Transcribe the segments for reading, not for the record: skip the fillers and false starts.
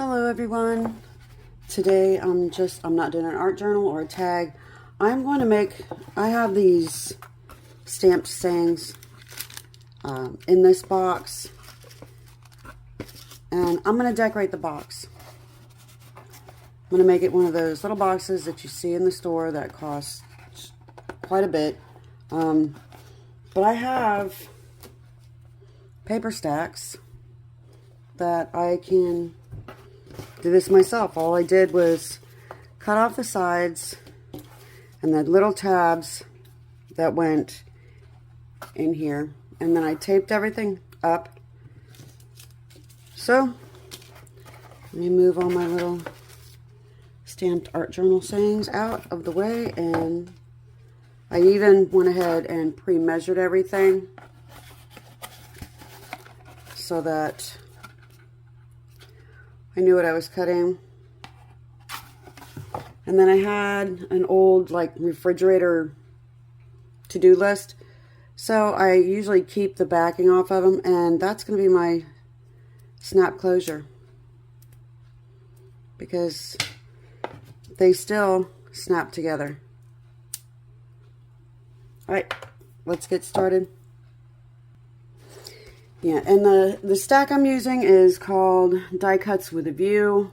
Hello everyone. Today I'm not doing an art journal or a tag. I have these stamped sayings in this box, and I'm going to decorate the box. I'm going to make it one of those little boxes that you see in the store that cost quite a bit. But I have paper stacks that I can do this myself. All I did was cut off the sides and the little tabs that went in here, and then I taped everything up. So let me move all my little stamped art journal sayings out of the way, and I even went ahead and pre-measured everything so that I knew what I was cutting. And then I had an old refrigerator to-do list, so I usually keep the backing off of them, and that's going to be my snap closure because they still snap together. Alright, let's get started. Yeah, and the stack I'm using is called Die Cuts with a View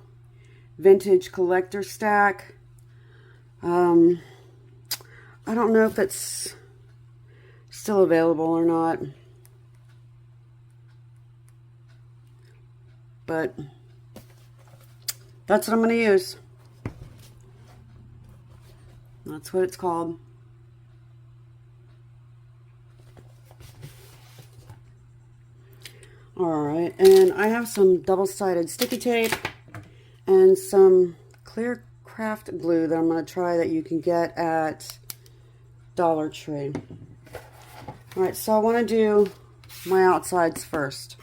Vintage Collector stack. I don't know if it's still available or not, but that's what I'm going to use. That's what it's called. Alright, and I have some double-sided sticky tape and some clear craft glue that I'm going to try that you can get at Dollar Tree. Alright, so I want to do my outsides first.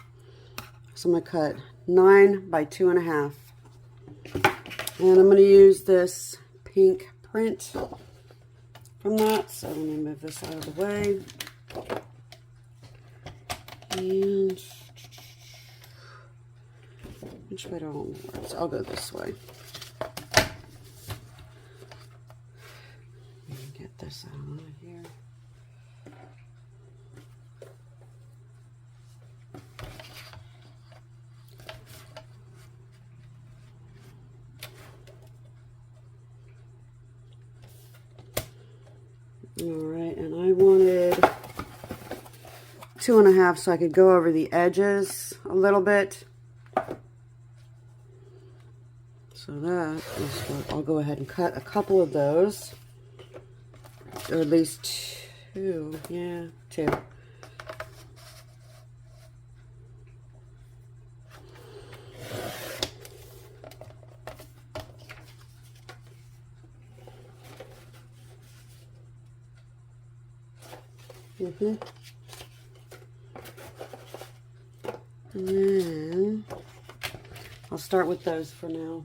So I'm going to cut 9 by 2.5. And I'm going to use this pink print from that. So let me move this out of the way. And which way do I want to work? So I'll go this way. Let me get this out of here. Alright, and I wanted 2.5 so I could go over the edges a little bit. So that is what I'll go ahead and cut a couple of those, or at least 2. Yeah, 2. And then I'll start with those for now,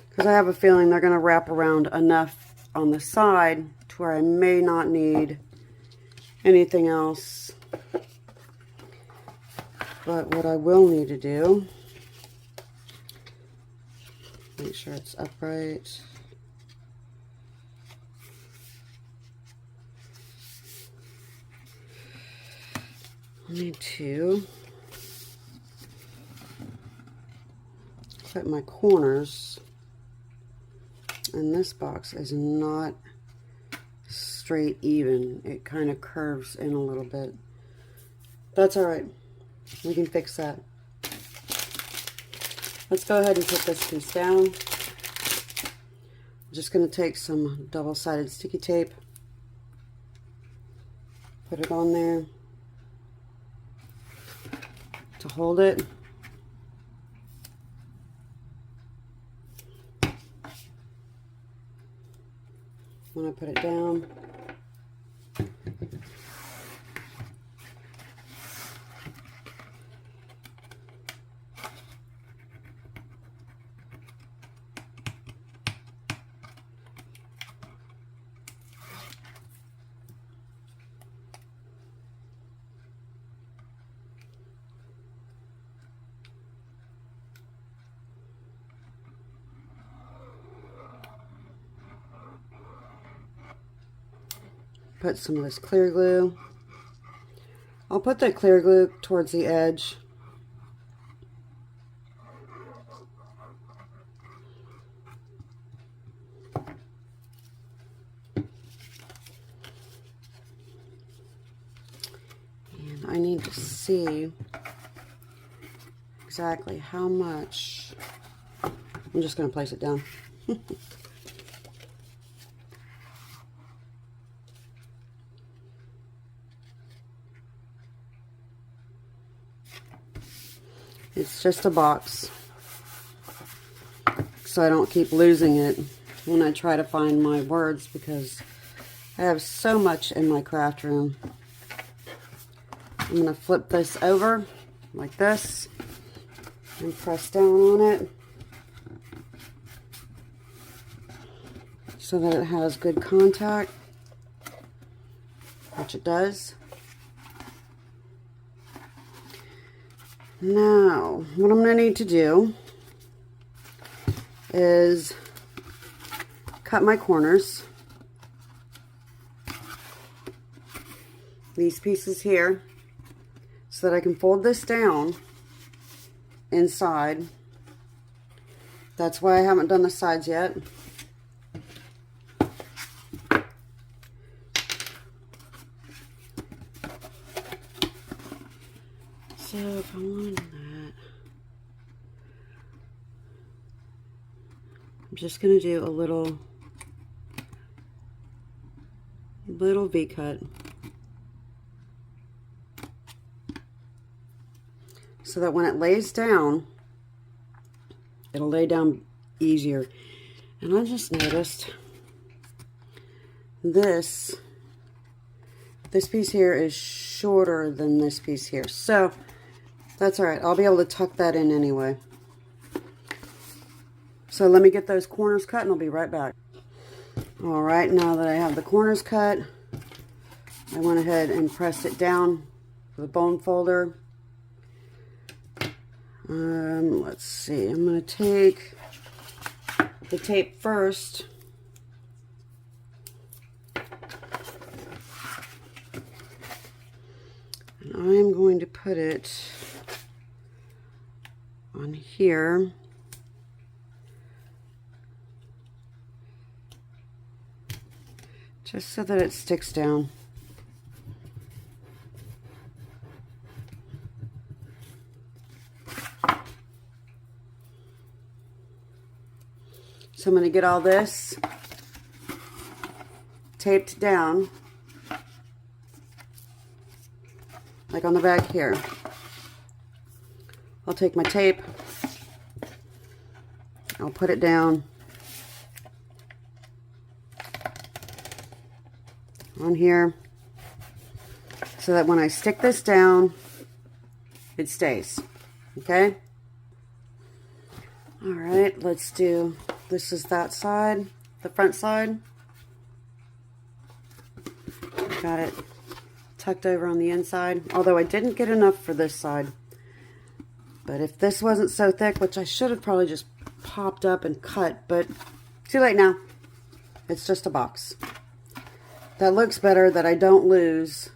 because I have a feeling they're going to wrap around enough on the side to where I may not need anything else. But what I will need to do, make sure it's upright. I need to cut my corners, and this box is not straight even. It kind of curves in a little bit. That's alright. We can fix that. Let's go ahead and put this piece down. I'm just going to take some double-sided sticky tape, put it on there to hold it. When I put it down, Put some of this clear glue. I'll put the clear glue towards the edge. And I need to see exactly how much. I'm just going to place it down. It's just a box, so I don't keep losing it when I try to find my words, because I have so much in my craft room. I'm going to flip this over like this and press down on it so that it has good contact, which it does. Now, what I'm going to need to do is cut my corners. These pieces here, so that I can fold this down inside. That's why I haven't done the sides yet. So if I wanted that, I'm just going to do a little V-cut so that when it lays down, it'll lay down easier. And I just noticed this piece here is shorter than this piece here, so that's all right. I'll be able to tuck that in anyway. So let me get those corners cut and I'll be right back. All right, now that I have the corners cut, I went ahead and pressed it down with a bone folder. Let's see, I'm going to take the tape first. And I'm going to put it on here. Just so that it sticks down. So I'm going to get all this taped down, like on the back here. I'll take my tape, I'll put it down on here so that when I stick this down, it stays. Okay? All right, let's do, this is that side, the front side. Got it tucked over on the inside, although I didn't get enough for this side. But if this wasn't so thick, which I should have probably just popped up and cut, but too late now. It's just a box. That looks better, that I don't lose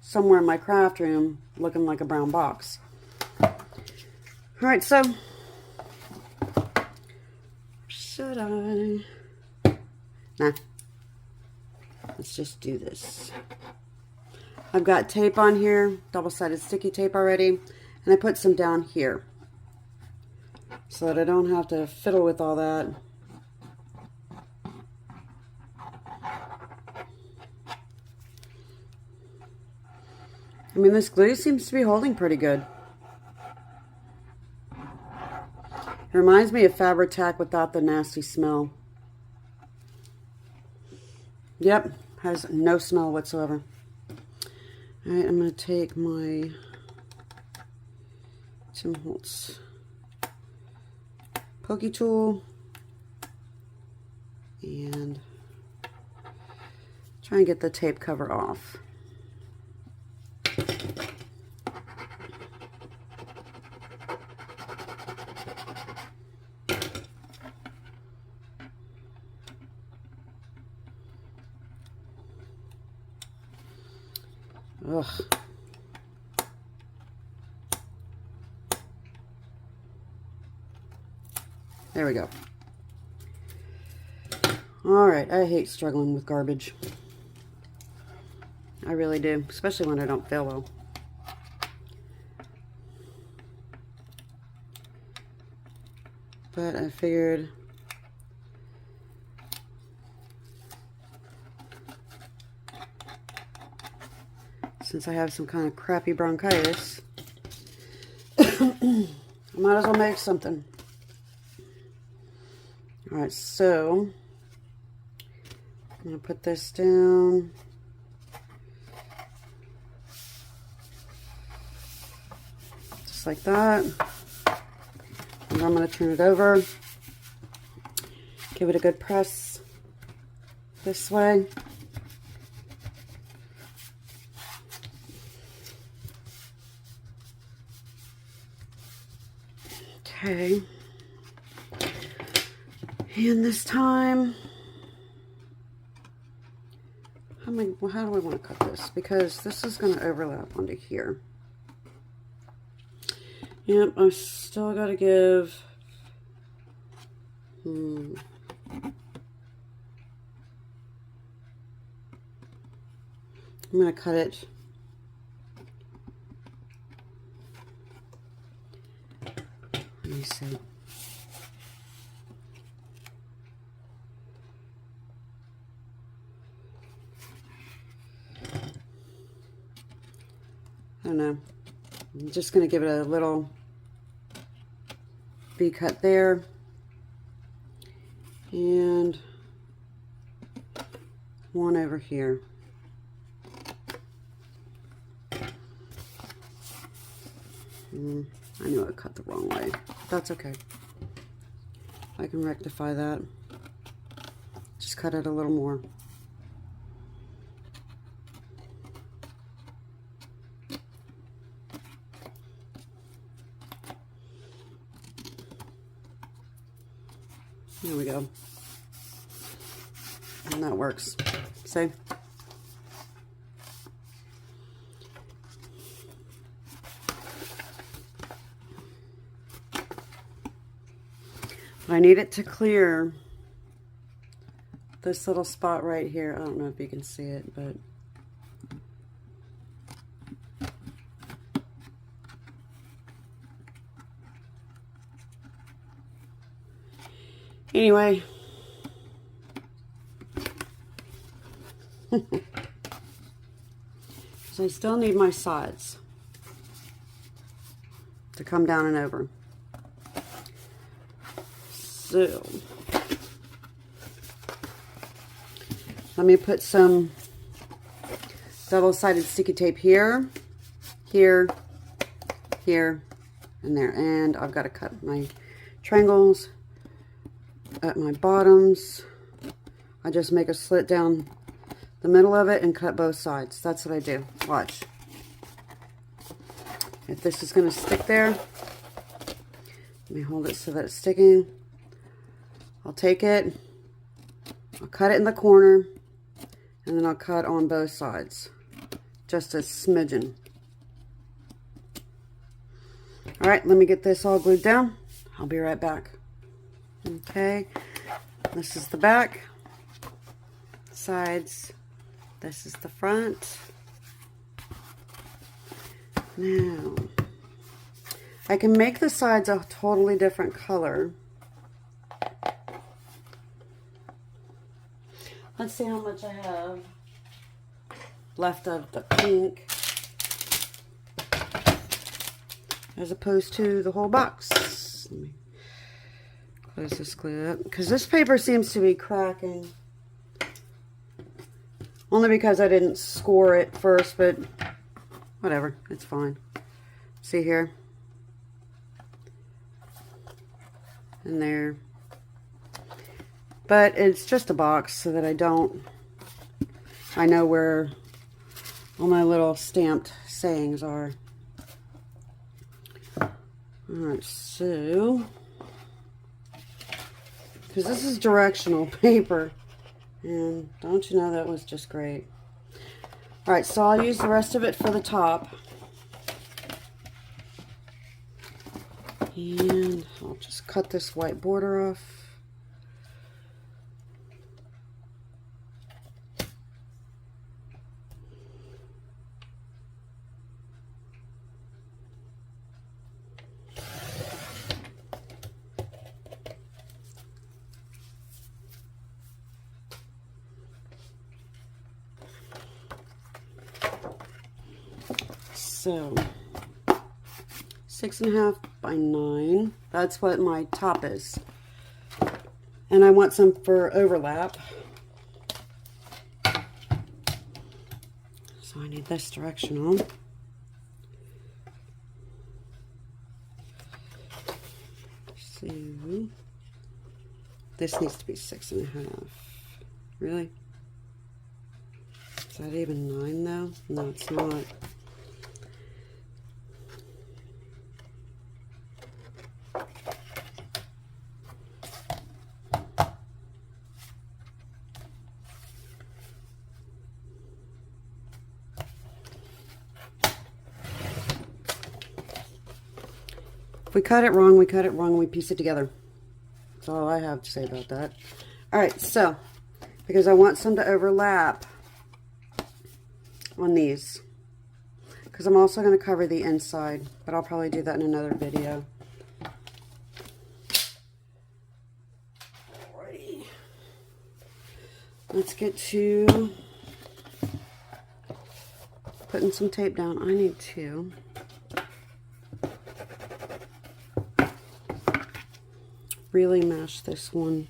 somewhere in my craft room looking like a brown box. All right, so should I? Nah. Let's just do this. I've got tape on here, double-sided sticky tape already, and I put some down here so that I don't have to fiddle with all that. I mean, this glue seems to be holding pretty good. It reminds me of Fabri-Tac without the nasty smell. Yep, has no smell whatsoever. All right, I'm going to take my Tim Holtz pokey tool and try and get the tape cover off. Ugh. There we go. All right, I hate struggling with garbage. I really do, especially when I don't feel well. But I figured since I have some kind of crappy bronchitis, I might as well make something. All right, so I'm gonna put this down. Just like that. And I'm gonna turn it over. Give it a good press this way. Okay. And this time, how do I want to cut this? Because this is going to overlap onto here. Yep, I still got to give. I'm going to cut it. Let me see. I don't know. I'm just going to give it a little V cut there. And one over here. I knew I cut the wrong way. That's okay. I can rectify that. Just cut it a little more. There we go. And that works. See? I need it to clear this little spot right here. I don't know if you can see it, but anyway. So I still need my sides to come down and over. So let me put some double-sided sticky tape here, here, here, and there. And I've got to cut my triangles at my bottoms. I just make a slit down the middle of it and cut both sides. That's what I do. Watch. If this is going to stick there, let me hold it so that it's sticking. I'll take it, I'll cut it in the corner, and then I'll cut on both sides. Just a smidgen. All right, let me get this all glued down. I'll be right back. Okay, this is the back, sides, this is the front. Now, I can make the sides a totally different color. Let's see how much I have left of the pink as opposed to the whole box. Let me close this glue up because this paper seems to be cracking. Only because I didn't score it first, but whatever, it's fine. See here? And there. But it's just a box so that I know where all my little stamped sayings are. Alright, so, because this is directional paper, and don't you know that was just great. Alright, so I'll use the rest of it for the top. And I'll just cut this white border off. So 6.5 by 9, that's what my top is. And I want some for overlap. So I need this directional. So this needs to be 6.5. Really? Is that even 9 though? No, it's not. If we cut it wrong, we cut it wrong, we piece it together. That's all I have to say about that. Alright, so, because I want some to overlap on these. Because I'm also going to cover the inside, but I'll probably do that in another video. Alrighty. Let's get to putting some tape down. I need to really mash this one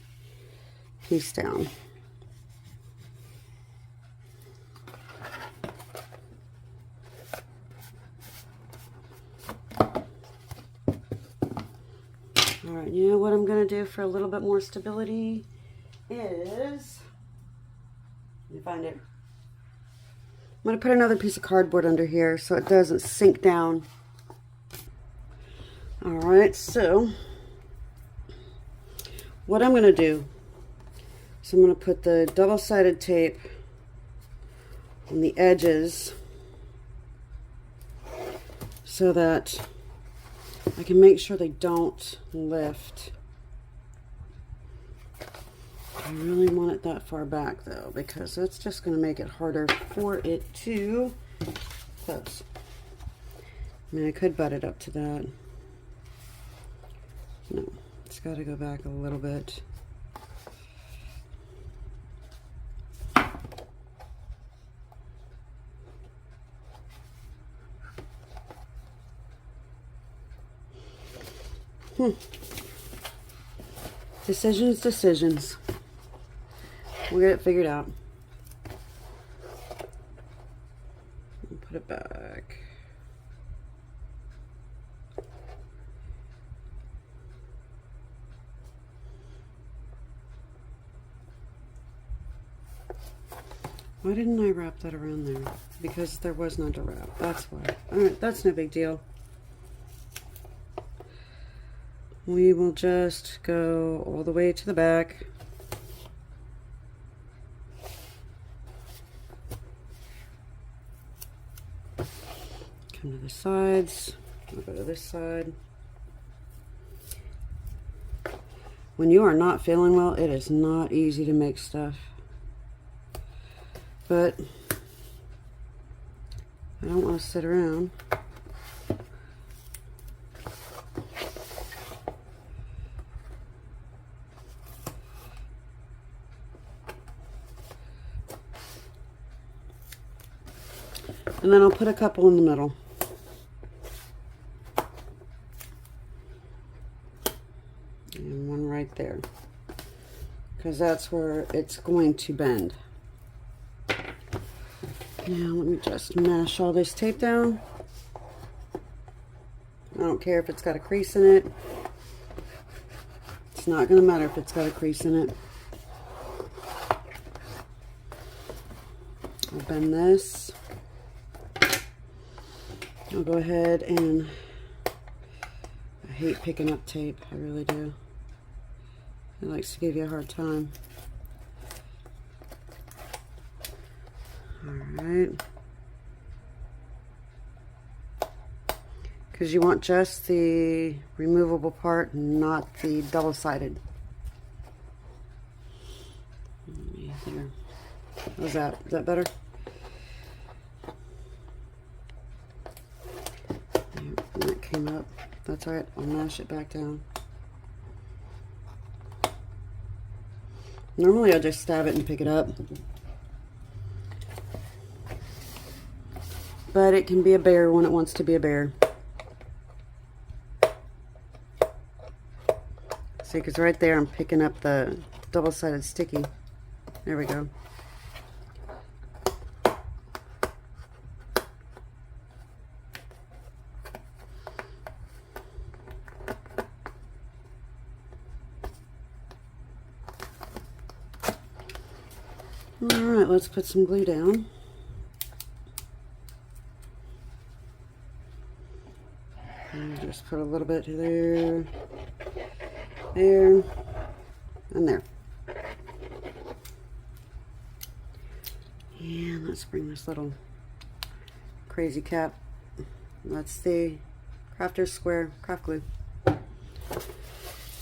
piece down. Alright, you know what I'm going to do for a little bit more stability is, let me find it. I'm going to put another piece of cardboard under here so it doesn't sink down. Alright, so what I'm going to do is I'm going to put the double-sided tape on the edges so that I can make sure they don't lift. I really want it that far back though, because that's just going to make it harder for it to close. I mean, I could butt it up to that. No. It's got to go back a little bit. Decisions. We'll get it figured out. Put it back. Why didn't I wrap that around there? Because there was none to wrap. That's why. Alright, that's no big deal. We will just go all the way to the back. Come to the sides. I'll go to this side. When you are not feeling well, it is not easy to make stuff. But I don't want to sit around. And then I'll put a couple in the middle. And one right there. Because that's where it's going to bend. Now let me just mash all this tape down. I don't care if it's got a crease in it. It's not going to matter if it's got a crease in it. I'll bend this. I'll go ahead and, I hate picking up tape, I really do. It likes to give you a hard time. Alright. because you want just the removable part, not the double-sided. There. How's that? Is that better? And that came up. That's alright. I'll mash it back down. Normally I just stab it and pick it up, but it can be a bear when it wants to be a bear. See, because right there I'm picking up the double-sided sticky. There we go. Alright, let's put some glue down. And just put a little bit there, there, and there. And let's bring this little crazy cap. That's the Crafter's Square craft glue.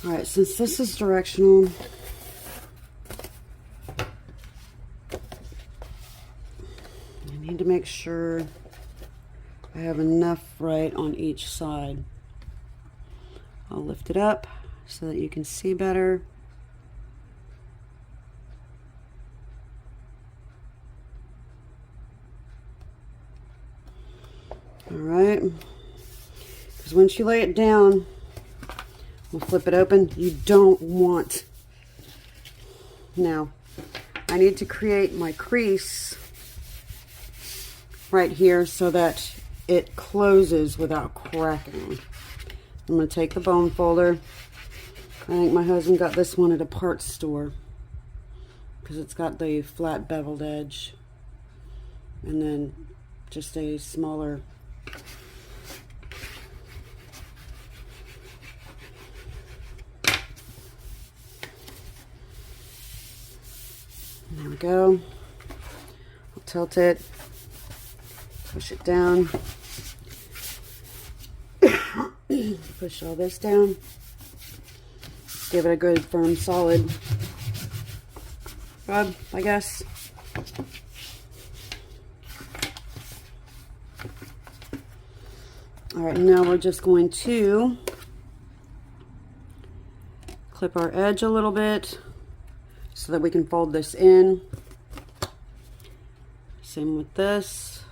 Alright, since this is directional, I need to make sure I have enough right on each side. I'll lift it up so that you can see better. Alright, because once you lay it down, we'll flip it open. You don't want, now I need to create my crease right here so that it closes without cracking. I'm going to take the bone folder. I think my husband got this one at a parts store because it's got the flat beveled edge and then just a smaller there we go. I'll tilt it, push it down, push all this down, give it a good firm solid rub, I guess. Alright, now we're just going to clip our edge a little bit so that we can fold this in. Same with this.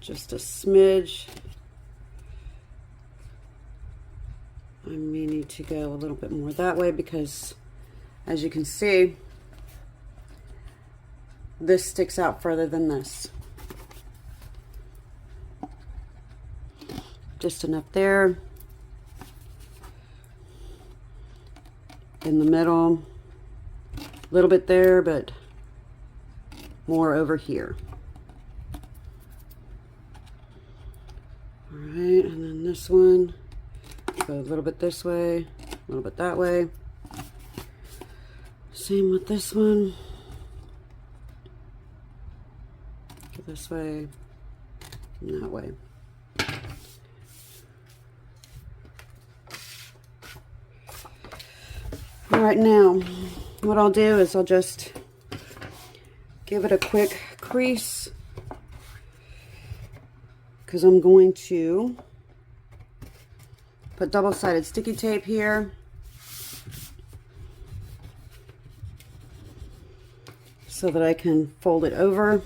Just a smidge. I may need to go a little bit more that way because, as you can see, this sticks out further than this. Just enough there. In the middle. A little bit there, but more over here. Alright, and then this one. Go a little bit this way, a little bit that way. Same with this one. Go this way and that way. Alright, now what I'll do is I'll just give it a quick crease because I'm going to put double-sided sticky tape here so that I can fold it over.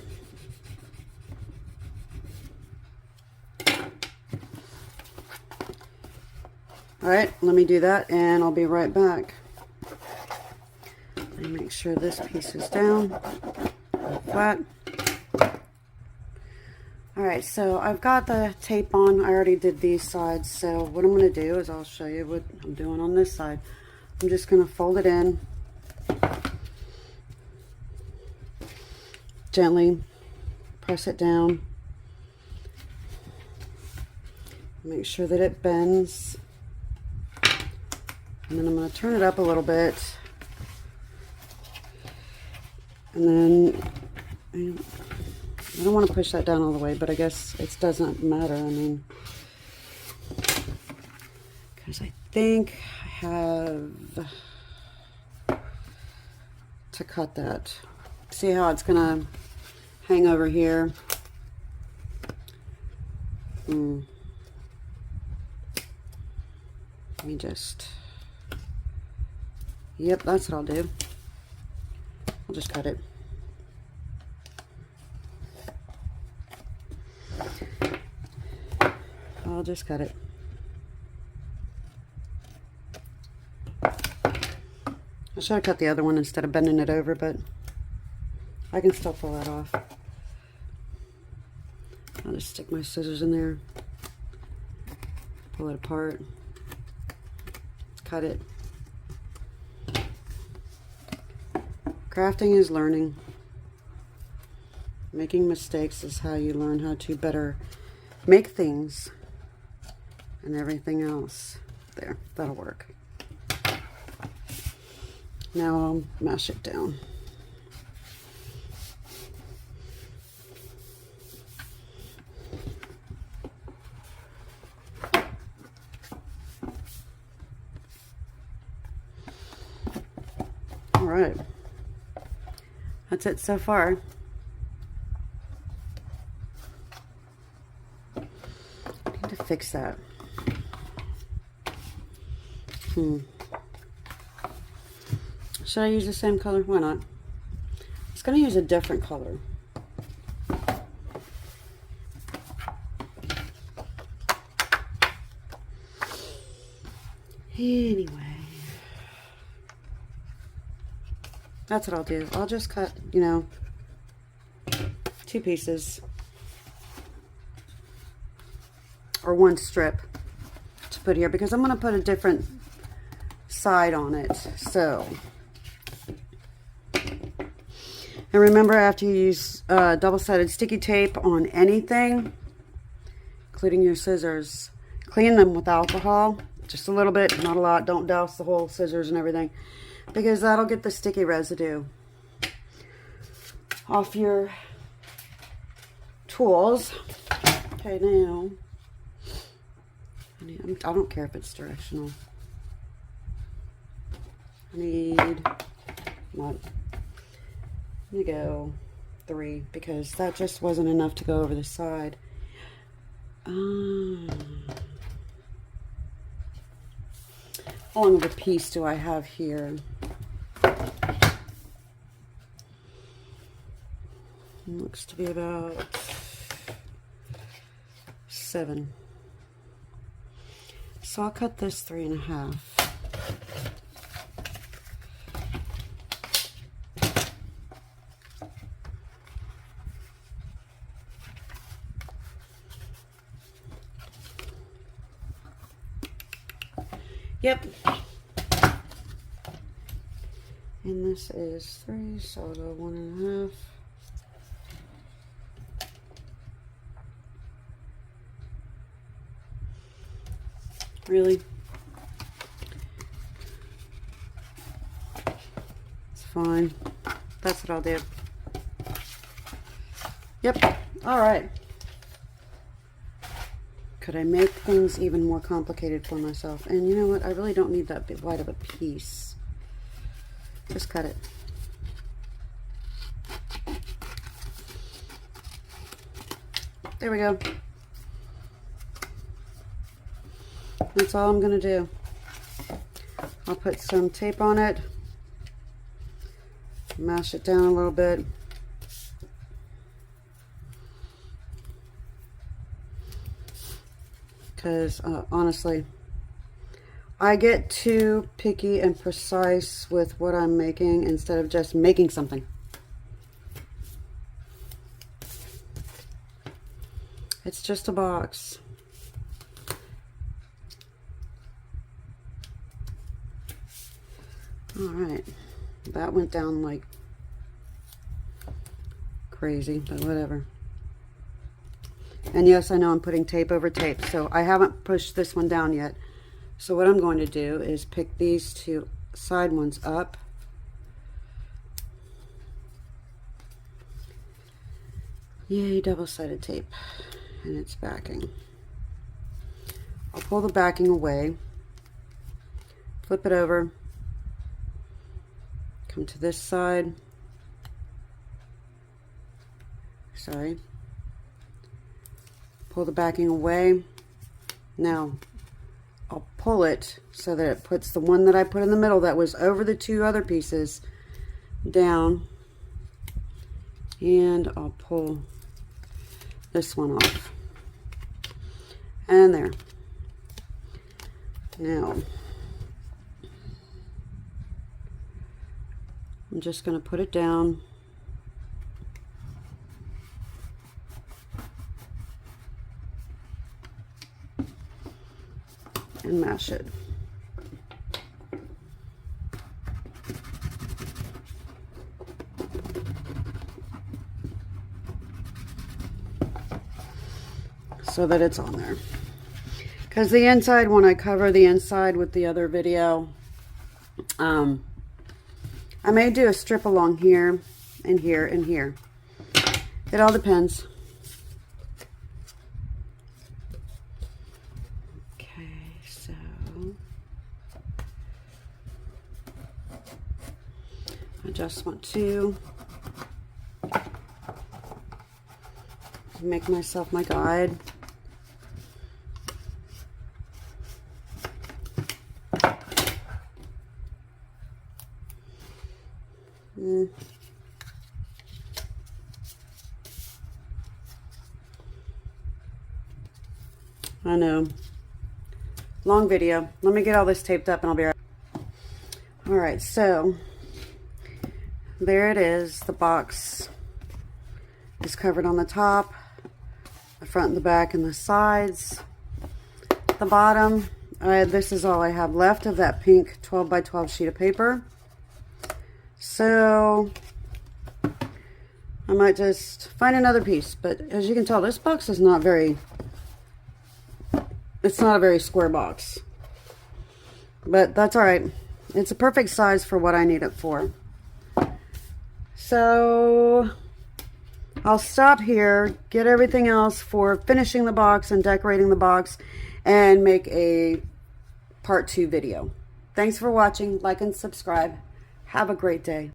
Alright, let me do that and I'll be right back. Let me make sure this piece is down, flat. Alright, so I've got the tape on. I already did these sides, so what I'm going to do is I'll show you what I'm doing on this side. I'm just going to fold it in, gently press it down, make sure that it bends, and then I'm going to turn it up a little bit, and then I don't want to push that down all the way, but I guess it doesn't matter. I mean, because I think I have to cut that. See how it's gonna hang over here? Let me just, yep, that's what I'll do. I'll just cut it. I'll just cut it. I should have cut the other one instead of bending it over, but I can still pull that off. I'll just stick my scissors in there, pull it apart, cut it. Crafting is learning. Making mistakes is how you learn how to better make things, and everything else. There, that'll work. Now I'll mash it down. All right, that's it so far. I need to fix that. Should I use the same color? Why not? I was going to use a different color. Anyway, that's what I'll do. I'll just cut, you know, 2 pieces or 1 strip to put here, because I'm going to put a different side on it. So, and remember, after you use double-sided sticky tape on anything, including your scissors, clean them with alcohol, just a little bit, not a lot. Don't douse the whole scissors and everything, because that'll get the sticky residue off your tools. Okay, now, I don't care if it's directional. I need, what? Let me go 3, because that just wasn't enough to go over the side. How long of a piece do I have here? Looks to be about 7. So I'll cut this 3.5. Yep. And this is 3, so I'll go 1.5. Really? It's fine. That's what I'll do. Yep. All right. Could I make things even more complicated for myself? And you know what? I really don't need that big wide of a piece. Just cut it. There we go. That's all I'm going to do. I'll put some tape on it. Mash it down a little bit. Because honestly, I get too picky and precise with what I'm making instead of just making something. It's just a box. All right, that went down like crazy, but whatever. And yes, I know I'm putting tape over tape, so I haven't pushed this one down yet. So what I'm going to do is pick these 2 side ones up. Yay, double-sided tape. And its backing. I'll pull the backing away, flip it over, come to this side, sorry, pull the backing away. Now I'll pull it so that it puts the one that I put in the middle that was over the two other pieces down, and I'll pull this one off. And there. Now, I'm just going to put it down. And mash it. So that it's on there. Because the inside, when I cover the inside with the other video, I may do a strip along here and here and here. It all depends. Okay, so I just want to make myself my guide. I know. Long video. Let me get all this taped up and I'll be right back. Alright, so there it is. The box is covered on the top, the front and the back and the sides. The bottom, this is all I have left of that pink 12 by 12 sheet of paper. So I might just find another piece, but as you can tell, this box is not very, it's not a very square box, but that's all right. It's a perfect size for what I need it for. So I'll stop here, get everything else for finishing the box and decorating the box, and make a part 2 video. Thanks for watching. Like and subscribe. Have a great day.